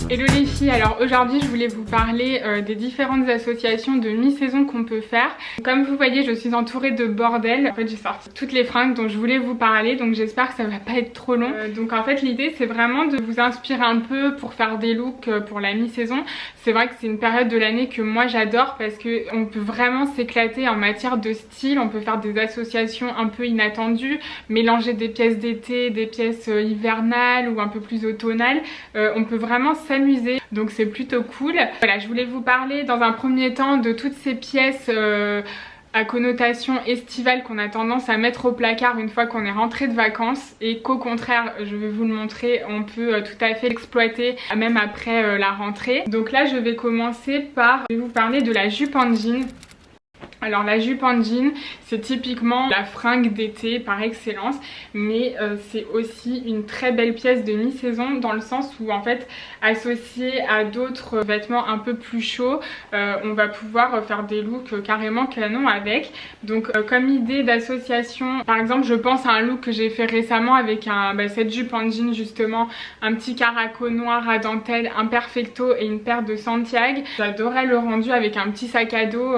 Hello les filles, alors aujourd'hui je voulais vous parler des différentes associations de mi-saison qu'on peut faire. Comme vous voyez, je suis entourée de bordel. En fait j'ai sorti toutes les fringues dont je voulais vous parler, donc j'espère que ça va pas être trop long. Donc en fait l'idée c'est vraiment de vous inspirer un peu pour faire des looks pour la mi-saison. C'est vrai que c'est une période de l'année que moi j'adore parce que on peut vraiment s'éclater en matière de style. On peut faire des associations un peu inattendues, mélanger des pièces d'été, des pièces hivernales ou un peu plus automnales. On peut vraiment s'amuser, donc c'est plutôt cool. Voilà, je voulais vous parler dans un premier temps de toutes ces pièces à connotation estivale qu'on a tendance à mettre au placard une fois qu'on est rentré de vacances et qu'au contraire, je vais vous le montrer, on peut tout à fait exploiter même après la rentrée. Donc là je vais commencer par vous parler de la jupe en jean. Alors la jupe en jean, c'est typiquement la fringue d'été par excellence, mais c'est aussi une très belle pièce de mi-saison dans le sens où en fait associée à d'autres vêtements un peu plus chauds, on va pouvoir faire des looks carrément canon avec. Donc comme idée d'association, par exemple je pense à un look que j'ai fait récemment avec cette jupe en jean justement, un petit caraco noir à dentelle, un perfecto et une paire de Santiago. J'adorais le rendu avec un petit sac à dos,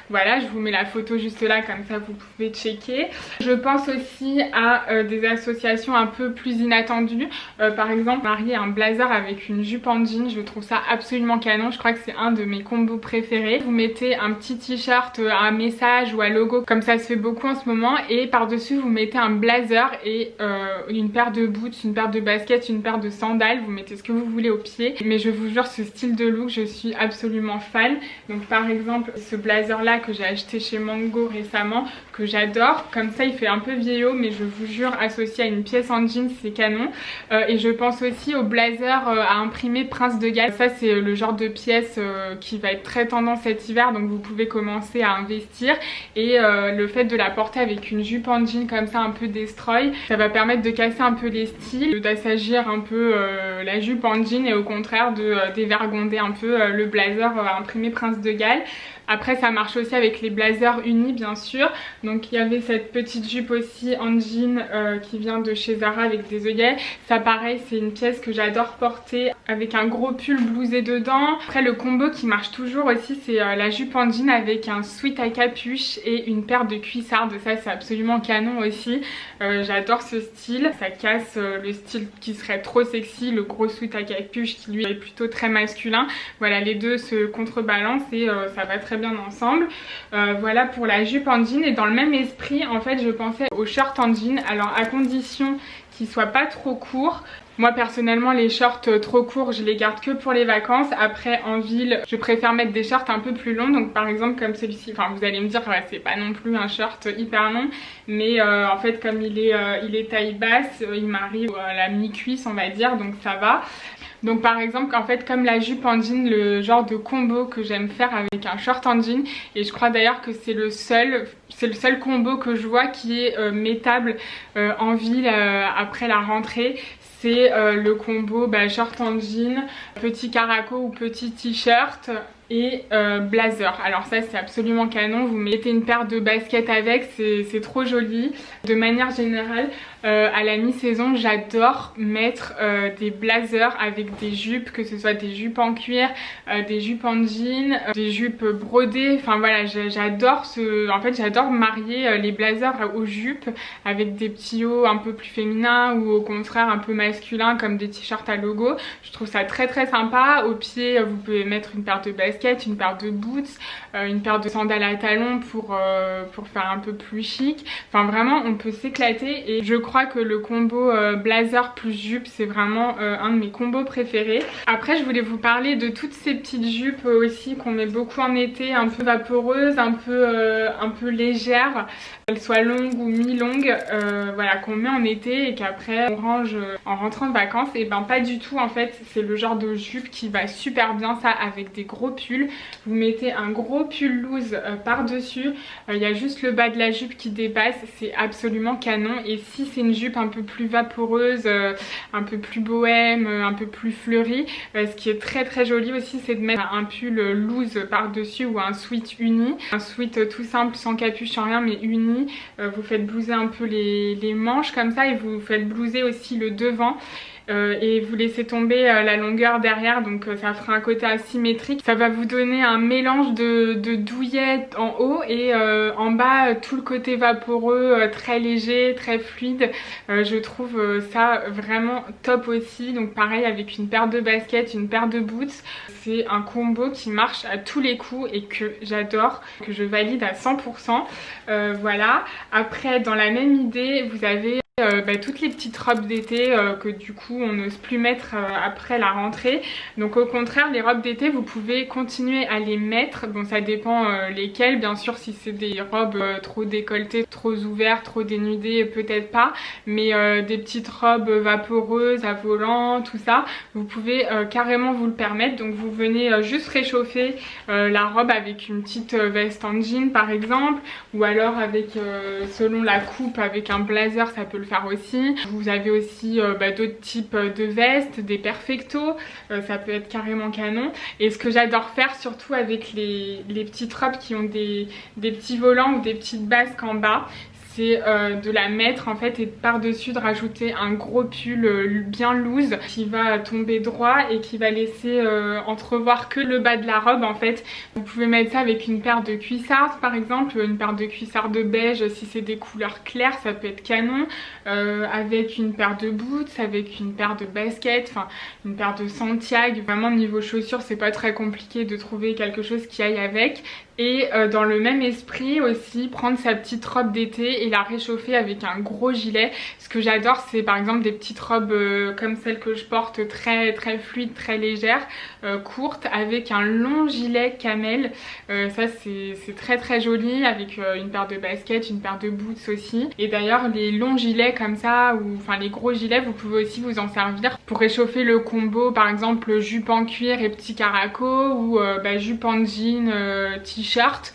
voilà, je vous mets la photo juste là, comme ça vous pouvez checker. Je pense aussi à des associations un peu plus inattendues. Par exemple, marier un blazer avec une jupe en jean, je trouve ça absolument canon. Je crois que c'est un de mes combos préférés. Vous mettez un petit t-shirt à message ou à logo, comme ça se fait beaucoup en ce moment. Et par-dessus, vous mettez un blazer et une paire de boots, une paire de baskets, une paire de sandales. Vous mettez ce que vous voulez au pied. Mais je vous jure, ce style de look, je suis absolument fan. Donc par exemple, ce blazer là que j'ai acheté chez Mango récemment, que j'adore, comme ça il fait un peu vieillot, mais je vous jure associé à une pièce en jean c'est canon. Et je pense aussi au blazer à imprimer Prince de Galles. Ça c'est le genre de pièce qui va être très tendance cet hiver, donc vous pouvez commencer à investir. Et le fait de la porter avec une jupe en jean comme ça un peu destroy, ça va permettre de casser un peu les styles, d'assagir un peu la jupe en jean et au contraire de dévergonder un peu le blazer imprimé Prince de Galles. Après ça marche aussi avec les blazers unis bien sûr. Donc il y avait cette petite jupe aussi en jean qui vient de chez Zara avec des œillets. Ça pareil c'est une pièce que j'adore porter avec un gros pull blousé dedans. Après le combo qui marche toujours aussi c'est la jupe en jean avec un sweat à capuche et une paire de cuissardes. Ça c'est absolument canon aussi. J'adore ce style. Ça casse le style qui serait trop sexy, le gros sweat à capuche qui lui est plutôt très masculin. Voilà, les deux se contrebalancent et ça va très bien ensemble. Voilà pour la jupe en jean. Et dans le même esprit en fait je pensais au short en jean, alors à condition qu'il soit pas trop court. Moi personnellement les shorts trop courts je les garde que pour les vacances. Après en ville je préfère mettre des shorts un peu plus longs, donc par exemple comme celui-ci, enfin vous allez me dire ouais, c'est pas non plus un short hyper long, mais en fait comme il est taille basse, il m'arrive à la mi-cuisse on va dire, donc ça va. Donc par exemple en fait comme la jupe en jean, le genre de combo que j'aime faire avec un short en jean, et je crois d'ailleurs que c'est le seul combo que je vois qui est mettable en ville après la rentrée. C'est le combo short en jean, petit caraco ou petit t-shirt et blazer. Alors ça c'est absolument canon, vous mettez une paire de baskets avec, c'est trop joli. De manière générale à la mi-saison j'adore mettre des blazers avec des jupes, que ce soit des jupes en cuir, des jupes en jean, des jupes brodées, enfin voilà, j'adore j'adore marier les blazers aux jupes avec des petits hauts un peu plus féminins ou au contraire un peu masculins comme des t-shirts à logo. Je trouve ça très très sympa. Au pied vous pouvez mettre une paire de baskets, une paire de boots, une paire de sandales à talons pour faire un peu plus chic. Enfin vraiment on peut s'éclater, et je crois que le combo blazer plus jupe c'est vraiment un de mes combos préférés. Après je voulais vous parler de toutes ces petites jupes aussi qu'on met beaucoup en été, un peu vaporeuses, un peu légères, qu'elles soient longues ou mi-longues, voilà, qu'on met en été et qu'après on range en rentrant de vacances. Et ben pas du tout en fait, c'est le genre de jupe qui va super bien ça avec des gros pulls. Vous mettez un gros pull loose par dessus, il y a juste le bas de la jupe qui dépasse, c'est absolument canon. Et si c'est une jupe un peu plus vaporeuse, un peu plus bohème, un peu plus fleurie, ce qui est très très joli aussi c'est de mettre un pull loose par dessus ou un sweat uni, un sweat tout simple sans capuche sans rien mais uni. Vous faites blouser un peu les manches comme ça et vous faites blouser aussi le devant. et vous laissez tomber la longueur derrière, donc ça fera un côté asymétrique. Ça va vous donner un mélange de douillet en haut et en bas tout le côté vaporeux, très léger, très fluide. Je trouve ça vraiment top aussi. Donc pareil, avec une paire de baskets, une paire de boots, c'est un combo qui marche à tous les coups et que j'adore, que je valide à 100%. Voilà. Après, dans la même idée, vous avez toutes les petites robes d'été que du coup on n'ose plus mettre après la rentrée. Donc au contraire, les robes d'été vous pouvez continuer à les mettre. Bon, ça dépend lesquelles, bien sûr. Si c'est des robes trop décolletées, trop ouvertes, trop dénudées, peut-être pas, mais des petites robes vaporeuses à volant, tout ça, vous pouvez carrément vous le permettre. Donc vous venez juste réchauffer la robe avec une petite veste en jean par exemple, ou alors avec selon la coupe, avec un blazer, ça peut le faire aussi. Vous avez aussi d'autres types de vestes, des perfectos, ça peut être carrément canon. Et ce que j'adore faire surtout avec les petites robes qui ont des petits volants ou des petites basques en bas, c'est de la mettre en fait et par dessus de rajouter un gros pull bien loose qui va tomber droit et qui va laisser entrevoir que le bas de la robe en fait. Vous pouvez mettre ça avec une paire de cuissards par exemple, une paire de cuissards de beige si c'est des couleurs claires, ça peut être canon, avec une paire de boots, avec une paire de baskets, enfin une paire de Santiago. Vraiment niveau chaussures c'est pas très compliqué de trouver quelque chose qui aille avec. Et dans le même esprit aussi, prendre sa petite robe d'été et la réchauffer avec un gros gilet. Ce que j'adore, c'est par exemple des petites robes comme celle que je porte, très fluide, très légère, courte, avec un long gilet camel. Ça c'est très joli, avec une paire de baskets, une paire de boots aussi. Et d'ailleurs les longs gilets comme ça, ou enfin les gros gilets, vous pouvez aussi vous en servir pour réchauffer le combo, par exemple jupe en cuir et petit caraco, ou jupe en jean, t-shirt,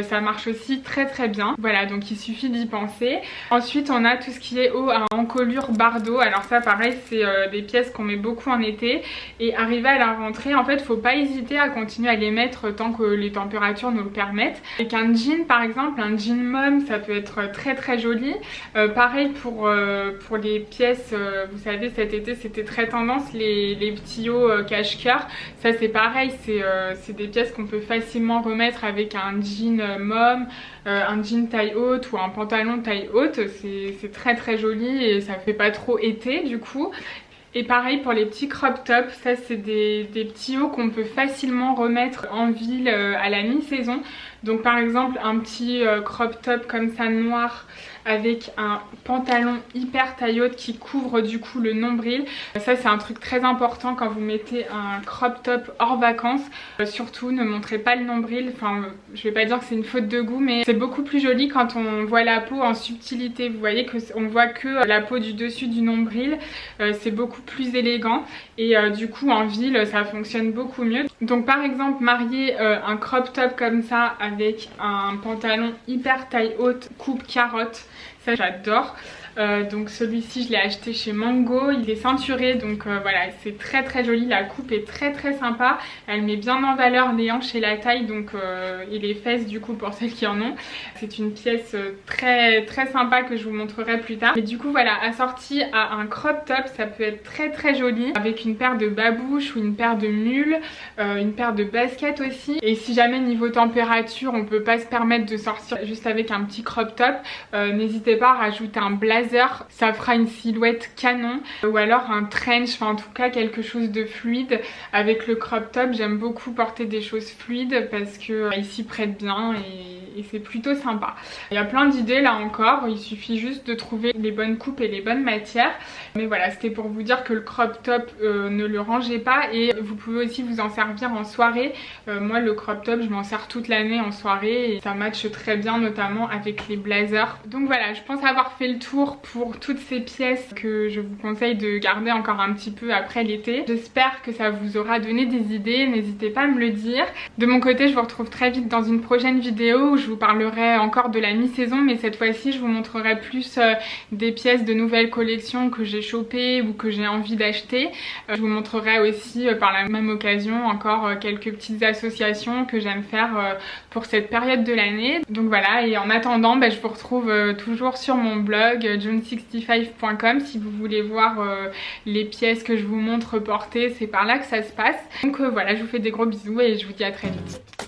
ça marche aussi très bien. Voilà, donc il suffit d'y penser. Ensuite on a tout ce qui est haut à encolure bardeau. Alors ça pareil, c'est des pièces qu'on met beaucoup en été, et arrivé à la rentrée en fait faut pas hésiter à continuer à les mettre tant que les températures nous le permettent. Avec un jean par exemple, un jean mom, ça peut être très joli. Pareil pour les pièces, vous savez cet été c'était très tendance les petits hauts cache-cœur. Ça c'est pareil, c'est des pièces qu'on peut facilement remettre avec un jean mom, un jean taille haute ou un pantalon taille haute. C'est très joli et ça fait pas trop été du coup. Et pareil pour les petits crop tops, ça c'est des petits hauts qu'on peut facilement remettre en ville à la mi-saison. Donc par exemple un petit crop top comme ça noir avec un pantalon hyper taille haute qui couvre du coup le nombril. Ça c'est un truc très important quand vous mettez un crop top hors vacances. Surtout ne montrez pas le nombril, enfin je vais pas dire que c'est une faute de goût, mais c'est beaucoup plus joli quand on voit la peau en subtilité. Vous voyez qu'on voit que la peau du dessus du nombril, c'est beaucoup plus élégant et du coup en ville ça fonctionne beaucoup mieux. Donc par exemple marier un crop top comme ça avec un pantalon hyper taille haute coupe carotte, ça j'adore. Donc celui-ci je l'ai acheté chez Mango, il est ceinturé donc voilà, c'est très joli, la coupe est très sympa, elle met bien en valeur les hanches et la taille donc et les fesses du coup pour celles qui en ont. C'est une pièce très sympa que je vous montrerai plus tard. Mais du coup voilà, assorti à un crop top ça peut être très joli avec une paire de babouches ou une paire de mules, une paire de baskets aussi. Et si jamais niveau température on peut pas se permettre de sortir juste avec un petit crop top, n'hésitez pas à rajouter un blazer, ça fera une silhouette canon, ou alors un trench, enfin en tout cas quelque chose de fluide. Avec le crop top j'aime beaucoup porter des choses fluides parce que il s'y prête bien et c'est plutôt sympa. Il y a plein d'idées là encore, il suffit juste de trouver les bonnes coupes et les bonnes matières. Mais voilà, c'était pour vous dire que le crop top ne le rangez pas et vous pouvez aussi vous en servir en soirée. Moi le crop top je m'en sers toute l'année en soirée et ça matche très bien notamment avec les blazers. Donc voilà, je pense avoir fait le tour pour toutes ces pièces que je vous conseille de garder encore un petit peu après l'été. J'espère que ça vous aura donné des idées, n'hésitez pas à me le dire. De mon côté je vous retrouve très vite dans une prochaine vidéo où je je vous parlerai encore de la mi-saison, mais cette fois-ci je vous montrerai plus des pièces de nouvelles collections que j'ai chopées ou que j'ai envie d'acheter. Je vous montrerai aussi par la même occasion encore quelques petites associations que j'aime faire pour cette période de l'année. Donc voilà, et en attendant je vous retrouve toujours sur mon blog june65.com si vous voulez voir les pièces que je vous montre portées, c'est par là que ça se passe. Donc voilà, je vous fais des gros bisous et je vous dis à très vite.